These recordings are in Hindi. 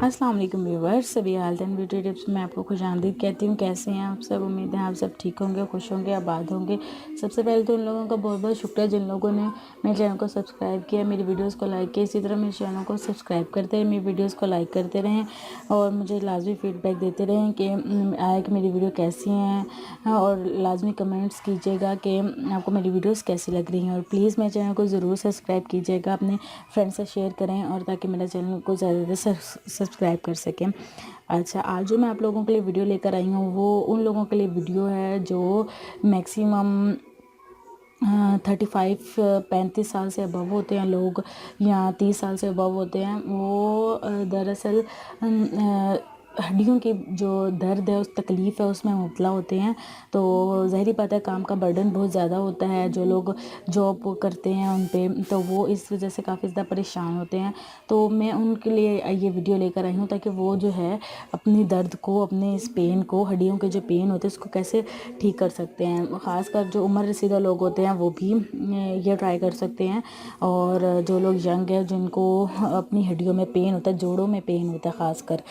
अस्सलाम वालेकुम व्यूअर्स, सभी हेल्थ एंड ब्यूटी टिप्स में आपको खुशामदीद कहती हूँ। कैसे हैं आप सब? उम्मीद है आप सब ठीक होंगे, खुश होंगे, आबाद होंगे। सबसे पहले तो उन लोगों का बहुत बहुत शुक्रिया जिन लोगों ने मेरे चैनल को सब्सक्राइब किया, मेरी वीडियोस को लाइक किया। इसी तरह मेरे चैनल को सब्सक्राइब करते रहें, मेरी वीडियोज़ को लाइक करते रहें और मुझे लाजमी फ़ीडबैक देते रहें कि आए कि मेरी वीडियो कैसी हैं, और लाजमी कमेंट्स कीजिएगा कि आपको मेरी वीडियोज़ कैसी लग रही हैं। और प्लीज़ मेरे चैनल को ज़रूर सब्सक्राइब कीजिएगा, अपने फ्रेंड्स से शेयर करें और ताकि मेरा चैनल को ज़्यादा से सब्सक्राइब कर सकें। अच्छा, आज जो मैं आप लोगों के लिए वीडियो लेकर आई हूँ वो उन लोगों के लिए वीडियो है जो मैक्सिमम 35 साल से अबव होते हैं लोग, या 30 साल से अबव होते हैं। वो दरअसल हड्डियों की जो दर्द है, उस तकलीफ़ है, उसमें मुब्तला होते हैं। तो ज़ाहिर बात है काम का बर्डन बहुत ज़्यादा होता है। जो लोग जॉब करते हैं उन पे, तो वो इस वजह से काफ़ी ज़्यादा परेशान होते हैं। तो मैं उनके लिए ये वीडियो लेकर आई हूँ ताकि वो जो है अपनी दर्द को, अपने इस पेन को, हड्डियों के जो पेन होते हैं उसको कैसे ठीक कर सकते हैं। ख़ासकर जो उम्र रसीदा लोग होते हैं वो भी ये ट्राई कर सकते हैं। और जो लोग यंग है, जिनको अपनी हड्डियों में पेन होता है, जोड़ों में पेन होता है ख़ासकर,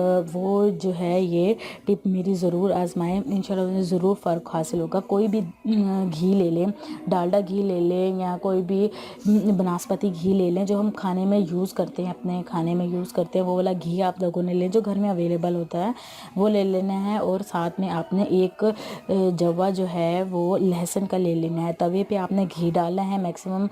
वो जो है ये टिप मेरी ज़रूर आजमाएं। इंशाल्लाह ज़रूर फ़र्क हासिल होगा। कोई भी घी ले लें, डालडा घी ले लें या कोई भी बनास्पति घी ले लें जो हम खाने में यूज़ करते हैं, अपने खाने में यूज़ करते हैं, वो वाला घी आप लोगों ने लें जो घर में अवेलेबल होता है, वो ले लेना है। और साथ में आपने एक जवा जो है वो लहसुन का ले लेना है। तवे पे आपने घी डालना है, मैक्सिमम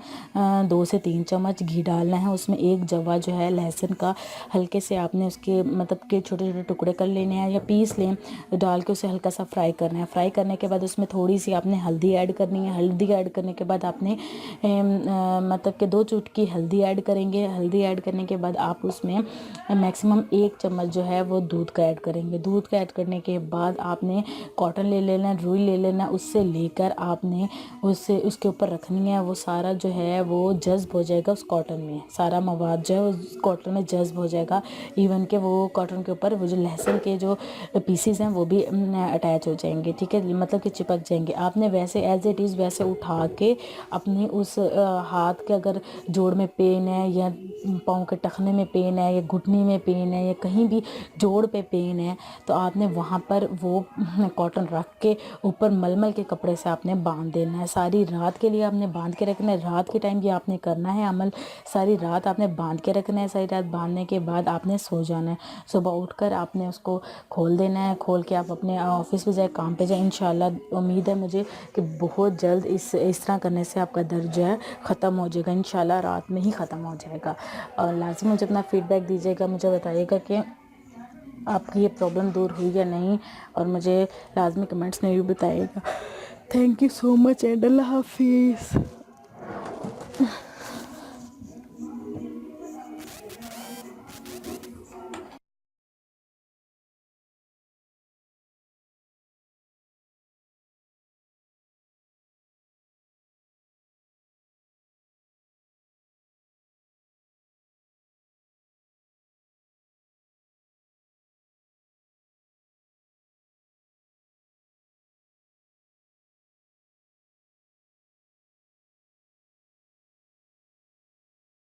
2 से 3 चम्मच घी डालना है। उसमें एक जवा जो है लहसुन का हल्के से आपने उसके मतलब के छोटे छोटे टुकड़े कर लेने हैं या पीस लें, डाल के उसे हल्का सा फ्राई करना है। फ्राई करने के बाद उसमें थोड़ी सी आपने हल्दी ऐड करनी है। हल्दी ऐड करने के बाद आपने मतलब कि 2 चुटकी हल्दी ऐड करेंगे। हल्दी ऐड करने के बाद आप उसमें मैक्सिमम 1 चम्मच जो है वो दूध का ऐड करेंगे। दूध का ऐड करने के बाद आपने कॉटन ले लेना, रुई ले लेना, उससे लेकर आपने उसके ऊपर रखनी है। वो सारा जो है वो जज्ब हो जाएगा उस कॉटन में, सारा मवाद जो है उस कॉटन में जज्ब हो जाएगा। इवन के वो कॉटन के ऊपर वो जो लहसुन के जो पीसीज हैं वो भी अटैच हो जाएंगे, ठीक है, मतलब कि चिपक जाएंगे। आपने वैसे एज इट इज़ वैसे उठा के अपने उस हाथ के अगर जोड़ में पेन है या पाँव के टखने में पेन है या घुटने में पेन है या कहीं भी जोड़ पे पेन है, तो आपने वहाँ पर वो कॉटन रख के ऊपर मलमल के कपड़े से आपने बांध देना है। सारी रात के लिए आपने बांध के रखना है। रात के टाइम ये आपने करना है अमल, सारी रात आपने बांध के रखना है। सारी रात बांधने के बाद आपने सो जाना है। सुबह उठकर आपने उसको खोल देना है। खोल के आप अपने ऑफिस पे जाए, काम पे जाए। इंशाल्लाह उम्मीद है मुझे कि बहुत जल्द इस तरह करने से आपका दर्द जो है ख़त्म हो जाएगा। इंशाल्लाह रात में ही ख़त्म हो जाएगा। और लाज़िम मुझे अपना फ़ीडबैक दीजिएगा, मुझे बताइएगा कि आपकी ये प्रॉब्लम दूर हुई या नहीं, और मुझे लाजमी कमेंट्स में भी बताइएगा। Thank you so much and अल्लाह हाफिज़।